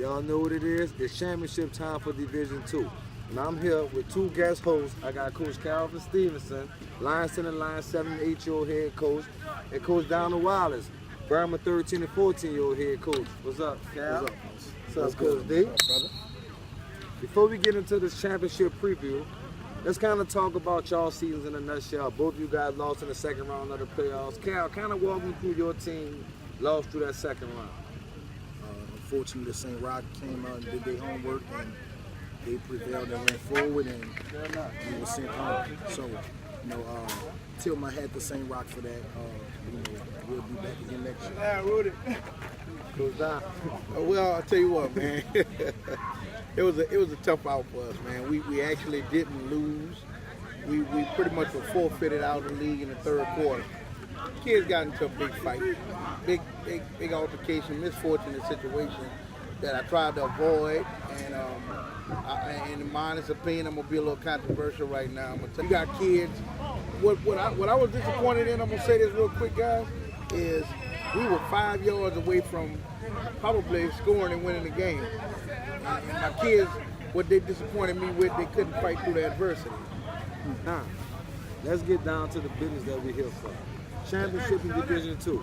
Y'all know what it is? It's championship time for Division II. And I'm here with two guest hosts. I got Coach Calvin Stevenson, Lyons and Lyons 7 and 8-year-old head coach, and Coach Donald Wallace, Burma 13 and 14-year-old head coach. What's up, Cal? What's up, What's up, Coach D? What's up, brother? Before we get into this championship preview, let's kind of talk about y'all seasons in a nutshell. Both of you guys lost in the second round of the playoffs. Cal, kind of walk me through your team lost through that second round. Unfortunately, St. Rock came out and did their homework, and they prevailed and went forward, and we were sent home. So, tip my hat to St. Rock for that. We'll be back again next year. Yeah, Rudy. Goes down. Well, I'll tell you what, man. It was a tough out for us, man. We actually didn't lose. We pretty much were forfeited out of the league in the third quarter. Kids got into a big fight, big altercation, misfortunate situation that I tried to avoid. And in my honest opinion, I'm gonna be a little controversial right now. I'm gonna tell you, got kids. What I was disappointed in, I'm gonna say this real quick, guys, is we were 5 yards away from probably scoring and winning the game. And my kids, what they disappointed me with, they couldn't fight through the adversity. Now, let's get down to the business that we're here for. Championship in Division II.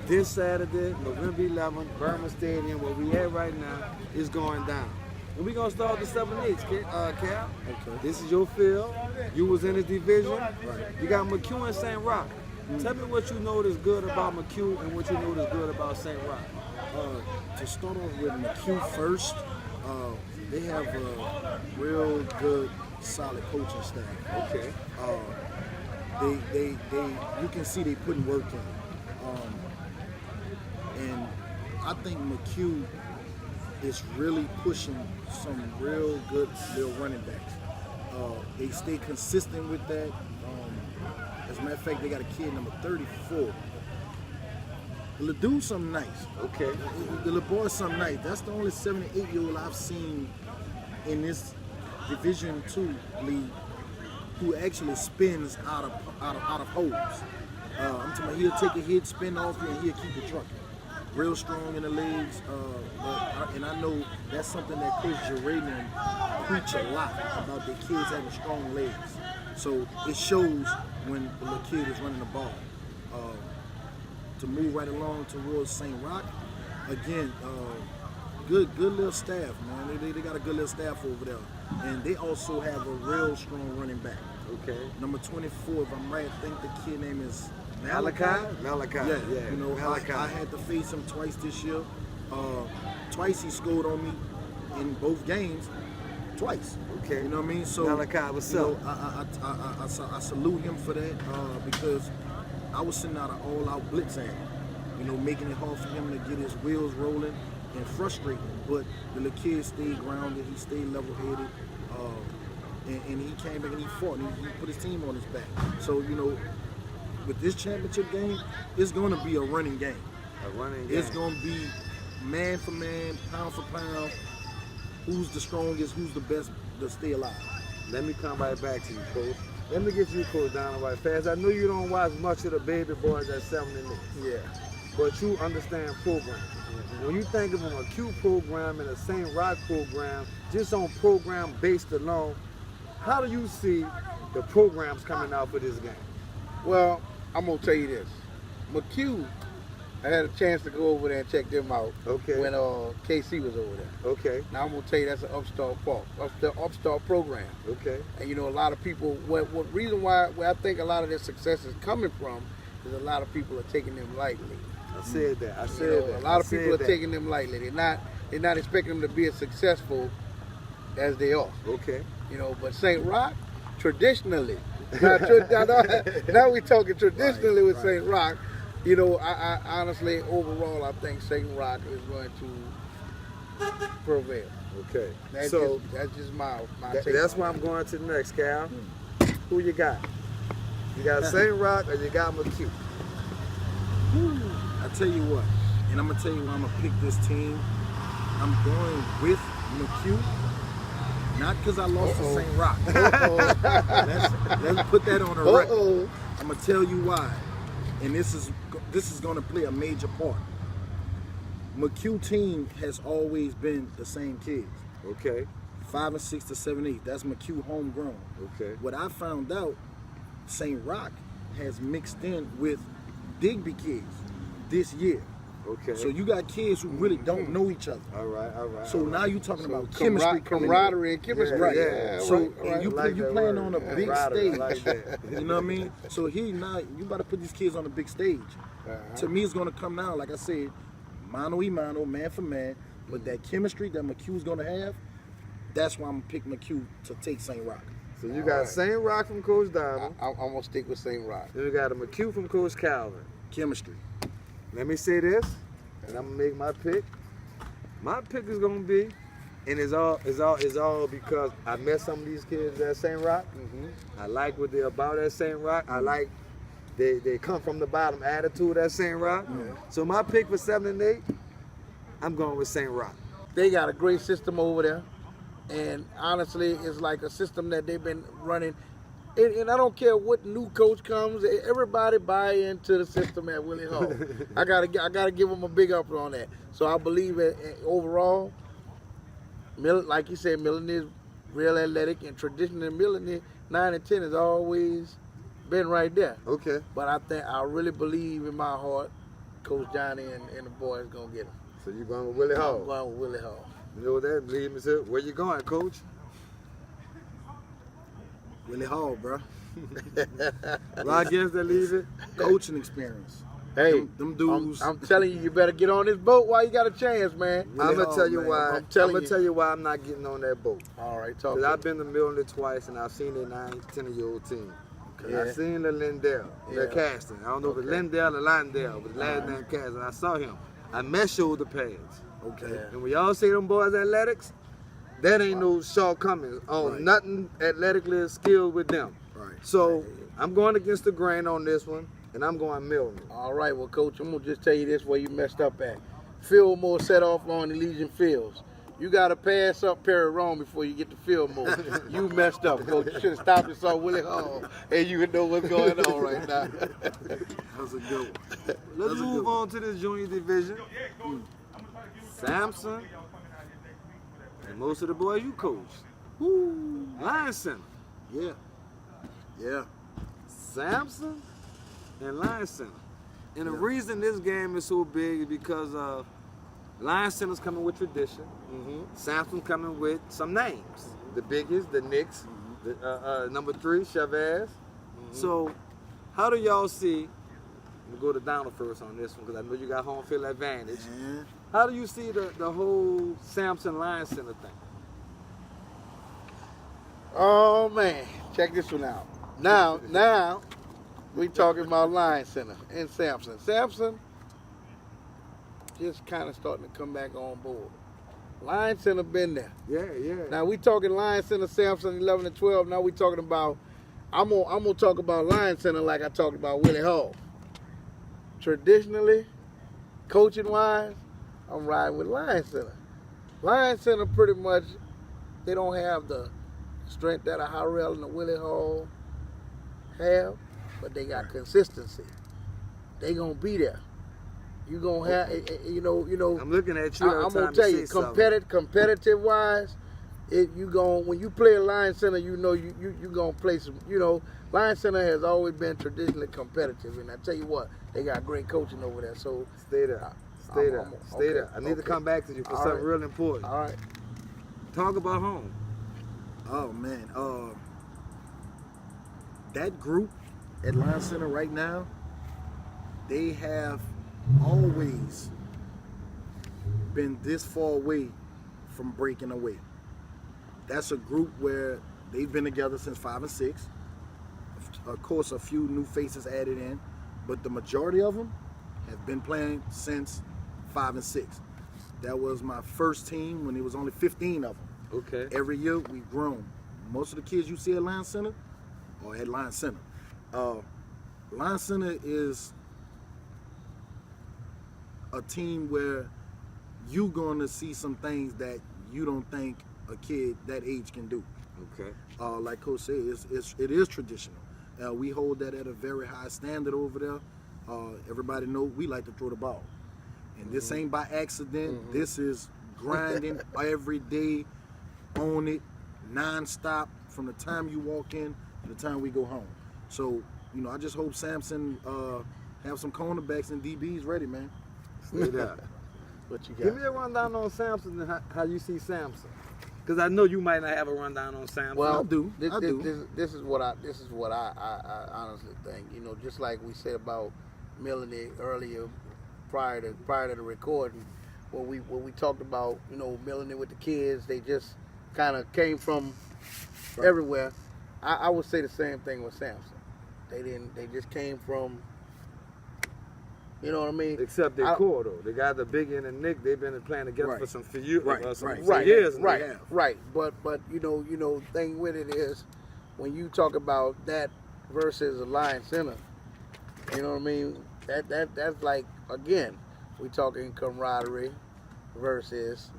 This Saturday, November 11th, Burma Stadium, where we at right now, is going down. And we're going to start the 7-8, Cal. Okay. This is your field. You was in the division. Right. You got McHugh and St. Rock. Tell me what you know is good about McHugh and what you know is good about St. Rock. To start off with McHugh first, they have a real good, solid coaching staff. Okay. They you can see they putting work in. And I think McHugh is really pushing some real good little running backs. They stay consistent with that. As a matter of fact, they got a kid number 34. The little dude's something nice. Okay. The little boy's something nice. That's the only 7 and 8-year-old I've seen in this Division II league who actually spins out of holes. I'm talking about he'll take a hit, spin off you, and he'll keep it trucking. Real strong in the legs, and I know that's something that Coach Jerayman preach a lot about the kids having strong legs. So it shows when the little kid is running the ball. To move right along towards St. Rock, again, good little staff, man. They got a good little staff over there, and they also have a real strong running back. Okay. Number 24, if I'm right, I think the kid name is Malachi? Yeah. Malachi. I had to face him twice this year. Twice he scored on me in both games. Twice. Okay. You know what I mean? So Malachi, what's up? I salute him for that because I was sending out an all-out blitz at him. Making it hard for him to get his wheels rolling and frustrating. But the little kid stayed grounded. He stayed level-headed. And he came back and he fought. And he put his team on his back. So, with this championship game, it's going to be a running game. A running game. It's going to be man for man, pound for pound. Who's the strongest? Who's the best to stay alive? Let me come right back to you, Coach. Let me get you, Coach, down right fast. I know you don't watch much of the baby boys at 7 and 8. Yeah. But you understand programming. When you think of a McHugh program and a St. Rock program, just on program based alone, how do you see the programs coming out for this game? Well, I'm gonna tell you this. McHugh, I had a chance to go over there and check them out. Okay. When KC was over there. Okay. Now I'm gonna tell you that's an upstart program. Okay. And a lot of people. What reason why I think a lot of their success is coming from is a lot of people are taking them lightly. I said that. A lot of people are taking them lightly. They're not expecting them to be as successful as they are. Okay. But St. Rock, traditionally, now we're talking traditionally with St. Rock. I honestly, overall, I think St. Rock is going to prevail. Okay. That's just my take. That's why I'm going to next, Cal. Who you got? You got St. Rock or you got McHugh? I tell you what, and I'm going to tell you why I'm going to pick this team. I'm going with McHugh. Not because I lost to St. Rock. Let's put that on the record. I'm going to tell you why. And this is going to play a major part. McHugh team has always been the same kids. Okay. 5 and 6 to 7 8. That's McHugh homegrown. Okay. What I found out, St. Rock has mixed in with Digby kids this year. Okay. So you got kids who really don't know each other. All right. So all right. now you're talking So about chemistry, camaraderie, and chemistry. Right. Yeah, So right, and right. you Like that playing word. on a Yeah, big camaraderie, stage. I like that. You know what I mean? So now you about to put these kids on a big stage. To me, it's gonna come down, like I said, mano y mano, man for man. But that chemistry that McHugh's gonna have, that's why I'm gonna pick McHugh to take St. Rock. So you got St. Rock from Coach Donald. I'm gonna stick with St. Rock. Then we got a McHugh from Coach Calvin. Chemistry. Let me say this, and I'm gonna make my pick. My pick is gonna be, and it's all because I met some of these kids at St. Rock. I like what they're about at St. Rock. I like they come from the bottom attitude at St. Rock. So my pick for 7 and 8, I'm going with St. Rock. They got a great system over there, and honestly, it's like a system that they've been running. And I don't care what new coach comes, everybody buy into the system at Willie Hall. I gotta give them a big up on that. So I believe overall, like you said, Millen is real athletic, and traditionally Millen 9 and 10 has always been right there. Okay. But I really believe in my heart, Coach Johnny and the boys gonna get him. So you're going with Willie Hall. I'm going with Willie Hall. You know what that means? Where you going, Coach? Willie Hall, bro. Well, I guess they leave it. Coaching experience. Hey, them dudes. I'm telling you, you better get on this boat while you got a chance, man. I'm gonna Hall, tell you man. why. I'm I'm telling gonna you. tell you why I'm not getting on that boat. All right, talk. Cause to I've me. been to Milner twice, and I've seen their 9, 10-year-old team. Yeah. I've seen the Lindell, the Yeah. casting. I don't know if it's Lindell or Lindell, but the last name casting. I saw him. I met shoulder pads. Okay. Yeah. And when y'all say them boys athletics, that ain't no shortcomings on Right. nothing athletically skilled with them. Right. So I'm going against the grain on this one, and I'm going Milner. All right, well, Coach, I'm gonna just tell you this where you messed up at. Fillmore set off on Elysian Fields. You gotta pass up Perry Rome before you get to Fillmore. You messed up, Coach. You should have stopped and saw Willie Hall, and you would know what's going on right now. That's a good one. Let's move on to the junior division. Sampson and most of the boys you coach. Woo! Lyons Center. Yeah. Yeah. Sampson and Lyons Center. And the reason this game is so big is because Lyons Center's coming with tradition. Sampson's coming with some names. The biggest, the Knicks, the, number 3, Chavez. So how do y'all see, we'll go to Donald first on this one because I know you got home field advantage. Man. How do you see the whole Sampson Lyons Center thing? Oh man, check this one out. Now, we talking about Lyons Center and Sampson. Sampson just kind of starting to come back on board. Lyons Center been there. Yeah. Now we talking Lyons Center, Sampson 11 and 12. Now we talking about. I'm gonna talk about Lyons Center like I talked about Willie Hall. Traditionally, coaching wise, I'm riding with Lyons Center. Lyons Center pretty much they don't have the strength that a Harrell and a Willie Hall have, but they got consistency. They gonna be there. You gonna have, you know. I'm looking at you. I'm gonna tell you, competitive wise, when you play a Lyons Center, you know you gonna play some. You know, Lyons Center has always been traditionally competitive, and I tell you what, they got great coaching over there. So Stay there. Stay there. I need to okay. come back to you for All something right. real important. All right. Talk about home. Oh man. That group at Lyons Center right now, they have always been this far away from breaking away. That's a group where they've been together since 5 and 6. Of course, a few new faces added in, but the majority of them have been playing since 5 and 6. That was my first team when there was only 15 of them. Okay. Every year we've grown. Most of the kids you see at Lyons Center are at Lyons Center. Lyons Center is a team where you're going to see some things that you don't think a kid that age can do. Okay. Like Coach said, it is traditional. We hold that at a very high standard over there. Everybody knows we like to throw the ball. And this ain't by accident. This is grinding every day, on it, non-stop, from the time you walk in to the time we go home. So, you know, I just hope Sampson have some cornerbacks and DBs ready, man. Stay there. What you got? Give me a rundown on Sampson and how you see Sampson. Because I know you might not have a rundown on Sampson. Well, I do. This is what I honestly think. You know, just like we said about Melanie earlier, prior to the recording, when we talked about, you know, Melanie with the kids, they just kind of came from everywhere. I would say the same thing with Sampson. They just came from. You know what I mean? Except their core, though. They got the Big N and Nick. They've been playing together for some years. Right. But you know, thing with it is, when you talk about that versus a Lyons Center, you know what I mean? That's like, again, we talking camaraderie versus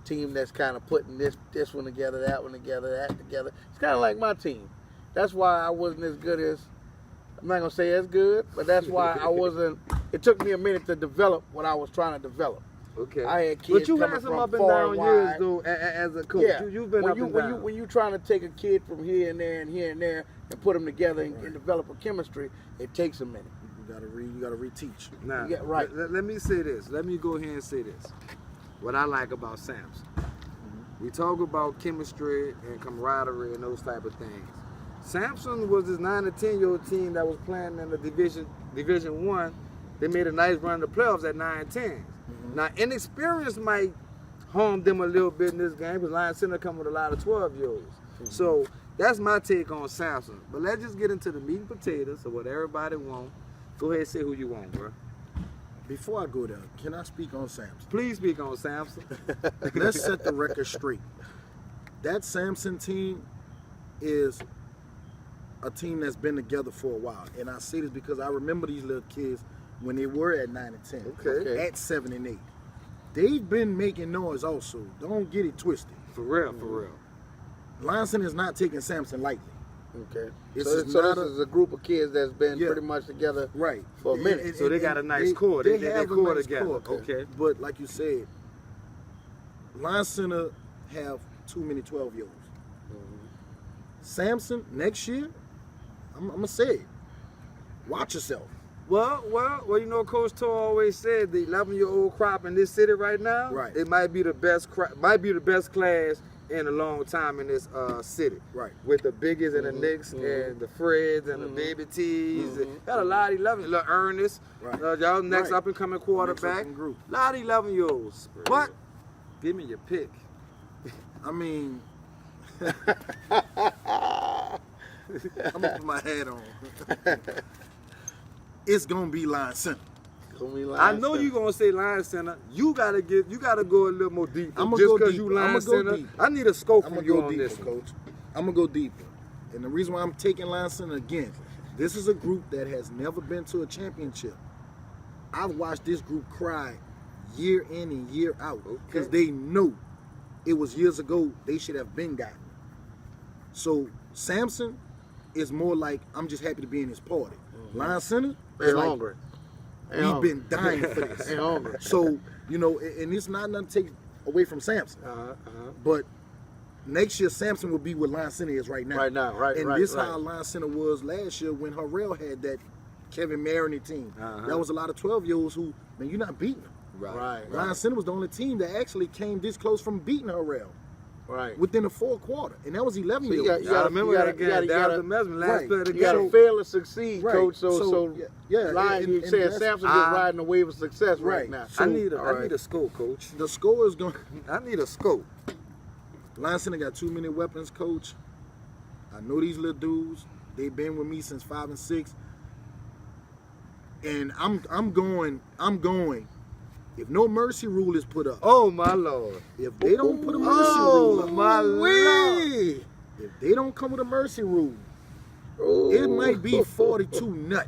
team that's kind of putting this one together, that one together, that together. It's kind of like my team. That's why I wasn't as good as. I'm not gonna say as good, but that's why I wasn't. It took me a minute to develop what I was trying to develop. Okay. I had kids but you coming had some from up and far down and years wide. though as a coach. Yeah. You've been up and down. When you trying to take a kid from here and there and here and there and put them together and develop a chemistry, it takes a minute. You gotta reteach. Now, Yeah, right. Let me say this. Let me go ahead and say this. What I like about Sampson. We talk about chemistry and camaraderie and those type of things. Sampson was this 9 to 10-year-old team that was playing in the Division 1. They made a nice run in the playoffs at 9 and 10. Now, inexperience might harm them a little bit in this game because Lyons Center come with a lot of 12-year-olds. So that's my take on Sampson. But let's just get into the meat and potatoes of what everybody wants. Go ahead and say who you want, bro. Before I go there, can I speak on Sampson? Please speak on Sampson. Let's set the record straight. That Sampson team is a team that's been together for a while. And I say this because I remember these little kids when they were at 9 and 10, at 7 and 8. They've been making noise also. Don't get it twisted. For real, for real. Lyons is not taking Sampson lightly. Okay. This So is this not is a group of kids that's been pretty much together for a minute. So they got a nice core. They have core a nice together. core. Okay. But like you said, Lyons Center have too many 12-year-olds. Sampson, next year, I'm going to say it. Watch yourself. Well, you know, Coach Toe always said the 11-year-old crop in this city right now, it might be the best class in a long time in this city. Right. With the Biggies and the Knicks and the Freds and the Baby T's. Got a lot of 11, little Ernest, y'all next up and coming quarterback. A lot of 11-year-olds. But give me your pick. I mean, I'm gonna put my hat on. It's gonna be Lyons Center. I know you're gonna say Lyons Center. You gotta go a little more deeper. Just because you Lyons Center, I need a scope from you on this, Coach. I'm gonna go deeper. And the reason why I'm taking Lyons Center again, this is a group that has never been to a championship. I've watched this group cry year in and year out because they know it was years ago they should have been gotten. So Sampson is more like, I'm just happy to be in this party. Lyons Center is like, hungry. We've been dying for this. So, you know, and it's not nothing to take away from Sampson. But next year, Sampson will be what Lyons Center is right now. And this is how Lyons Center was last year when Harrell had that Kevin Maroney team. That was a lot of 12-years-olds who, man, you're not beating them. Lyons Center was the only team that actually came this close from beating Harrell. Within the fourth quarter, and that was 11-year-olds. You gotta remember that again. That was the Mesmer last play of the game. You gotta fail to succeed, Coach. So Lyons, you saying Sampson just riding the wave of success right now. So, I need a scope, Coach. The score is going. I need a scope. Lyons Center got too many weapons, Coach. I know these little dudes. They've been with me since 5 and 6, and I'm going. If no mercy rule is put up. Oh, my Lord. If they don't put a mercy rule up. My Lord. If they don't come with a mercy rule, it might be 42-0.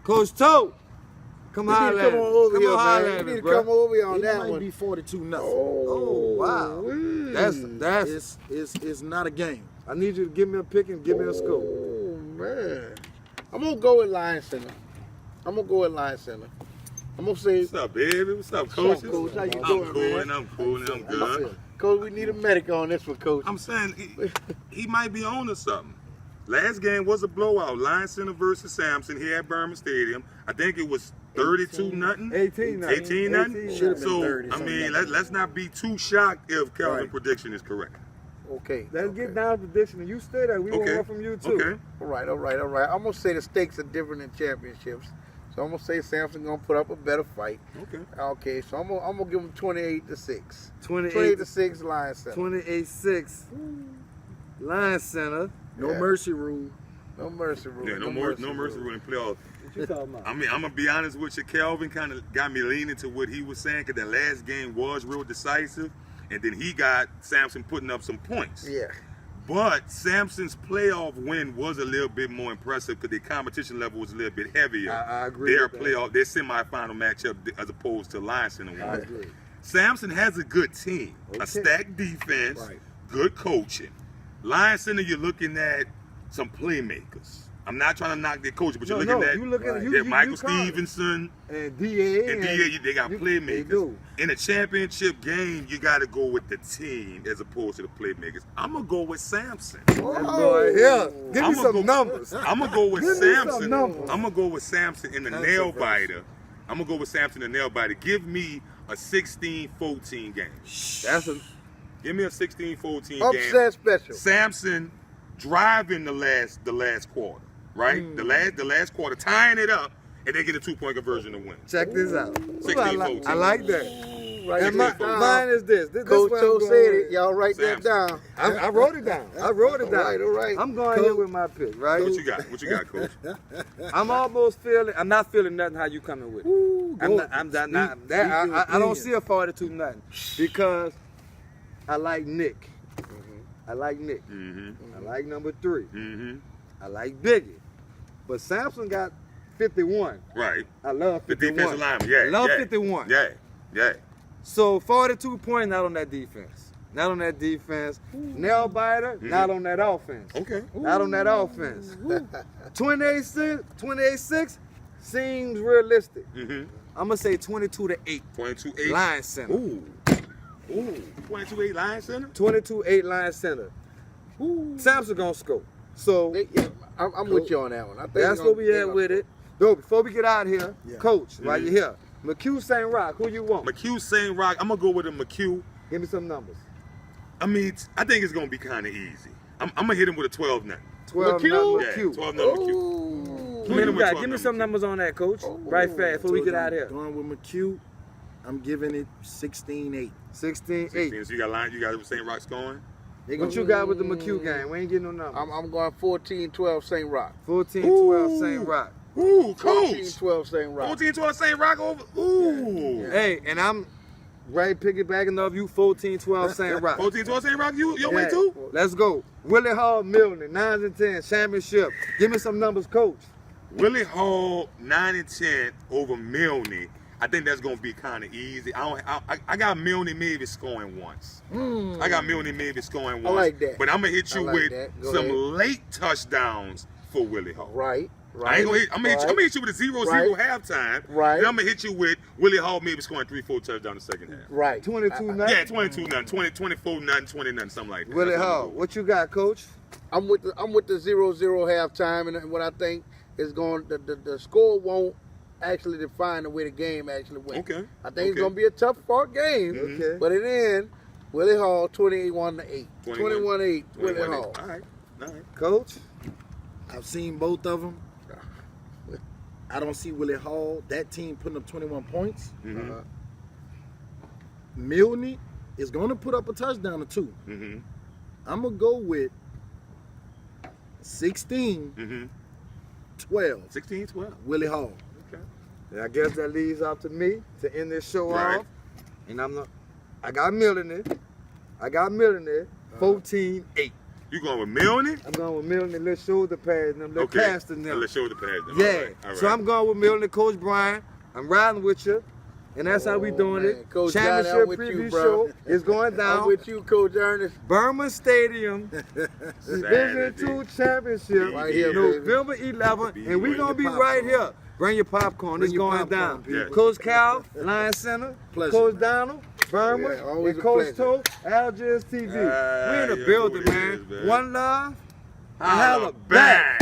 Coach Toe, come holler at me. You need to come over here on that one. It might be 42-0. Oh, wow. It's not a game. I need you to give me a pick and give me a scope. Oh, man. I'm going to go with Lyons Center. I'm gonna go with Lyons Center. I'm gonna say, What's up, baby? What's up, What's coach? up, Coach? How you I'm doing, cool, man? and I'm cool, and I'm good. Coach, we need a medic on this one, Coach. I'm saying he might be on to something. Last game was a blowout. Lyons Center versus Sampson here at Berman Stadium. I think it was 32-0. 18 nothing. 18 nothing. 18 Should've been So 30, I something mean, like that. let's not be too shocked if Kelvin's Right. prediction is correct. Okay. Let's get down to prediction, and you stay there. We want Okay. one from you too. Okay. All right. I'm gonna say the stakes are different in championships, so I'm gonna say Sampson gonna put up a better fight. Okay. Okay, so I'm gonna give him 28-6. 28 28-6 Lyons Center. 28-6. Lions Center. No Yeah. mercy rule. No mercy rule. Yeah, no mercy rule in playoffs. What you talking about? I mean, I'm gonna be honest with you. Kelvin kind of got me leaning to what he was saying because that last game was real decisive, and then he got Sampson putting up some points. Yeah. But Sampson's playoff win was a little bit more impressive because the competition level was a little bit heavier. I agree Their with that. playoff, their semifinal matchup as opposed to Lyons Center I one. agree. Sampson has a good team, Okay. a stacked defense, Right. good coaching. Lyons Center, you're looking at some playmakers. I'm not trying to knock their coach, but you're looking at you looking at yeah, Michael call it. Stevenson And DA and DA. They got They playmakers. do. In a championship game, you got to go with the team as opposed to the playmakers. I'm gonna go with Sampson. Let's go right here. Give me I'ma some go- numbers. I'm gonna go with Give me some Sampson. numbers. I'm gonna go with Sampson in the That's nail a verse. biter. I'm gonna go with Sampson in the nail biter. Give me a 16-14 game. That's a Give me a 16-14 game. Upset special. Samson driving the last quarter, right? Mm. The last quarter, tying it up, and they get a 2-point conversion to win. check this out. 16-14. I like that. Right And there. mine is this. This Coach what Joe I'm going said with. it. Y'all write that Sampson. down. I wrote it down. I wrote it down. All right. I'm going here with my pick, right? What you got? What you got, Coach? I'm almost feeling. I'm not feeling nothing. How you coming with it? I'm not. I don't see a 42 nothing because I like Nick. I like Nick. Mm-hmm. I like number 3. Mm-hmm. I like Biggie. But Sampson got 51. Right. I love The 51. defensive lineman. Yeah. I love yeah, 51. Yeah. Yeah. So 42 points not on that defense. Not on that defense. Nail biter, not on that offense. Okay. Not on that offense. 28-6 seems realistic. Mm-hmm. I'm gonna say 22-8. 22-8. Lions Center. Ooh. 22-8 Lions Center. 22-8 Lions Center. Sampson gonna score. So Yeah, I'm with you on that one. I think that's where we at with it. Though before we get out of here, Yeah. Coach, while you're here, McHugh St. Rock, who you want? McHugh St. Rock. I'm gonna go with a McHugh. Give me some numbers. I mean, I think it's gonna be kind of easy. I'm gonna hit him with a 12-0. 12 McHugh? Yeah, McHugh. 12-0 McHugh. Ooh. Give me, him with 12 give me some numbers on that, Coach. Oh. Right fast before we get out of here. Going with McHugh, I'm giving it 16-8. 16-8. 16. So you got St. Rock scoring. What you got with the McHugh game? We ain't getting no numbers. I'm going 14-12 St. Rock. 14-12 St. Rock. Ooh, Coach. 14-12 St. Rock. 14-12 St. Rock over. Ooh. Hey, and I'm right piggybacking off you 14-12 St. Rock. 14-12 St. Rock. Your way Yeah. too. Let's go. Willie Hall, Milne, 9 and 10 championship. Give me some numbers, Coach. Willie Hall 9-10 over Milne. I think that's gonna be kind of easy. I got Milne maybe scoring once. I got Milne maybe scoring once. like that. But I'm gonna hit you I like with that. Go some ahead. late touchdowns for Willie Hall. Right. I ain't gonna hit. I'm gonna hit you with a 0-0 Right. halftime. Right. And I'm gonna hit you with Willie Hall maybe scoring 3-4 touchdowns in the second half. Right. 22 nothing. Yeah, 22-0, 24-0, 20-0, something like that. Willie That's what I'm Hall, gonna go what you got, Coach? I'm with the 0-0 halftime, and what I think is going the score won't actually define the way the game actually went. Okay. I think it's Okay. gonna be a tough fought game. Okay. But in the end, Willie Hall 21-8. 21-8 with. Willie Hall. All right. Coach? I've seen both of them. I don't see Willie Hall, that team putting up 21 points. Mhm. Milne is going to put up a touchdown or two. Mm-hmm. I'm going to go with 16-12 Mm-hmm. 16-12. Willie Hall. Okay. And I guess that leaves up to me to end this show Right. off. And I got Milne. I got Milne. 14-8. You going with Milne? I'm going with Milne. Let's shoulder pads them. Let's Okay. pass them. Let's show the pass. Them. Yeah. All right. All right. So I'm going with Milne, Coach Brian. I'm riding with you. And that's how we doing man. it. Coach Johnny, I'm Championship with you, preview bro. show is going I'm down. with you, Coach Ernest. Berman Stadium, Division Saturday. II Championship, Right here, baby. November 11th, Be and we're waiting going to to be pop right on. here. Bring your popcorn. Bring It's your going popcorn, down. people. Coach Cal, Lion Center, Pleasure, Coach man. Donald, Berman, Yeah, always and a Coach pleasure. Toe, Algiers TV. We in the you know building, who it man. is, man. One love. Holla Holla back.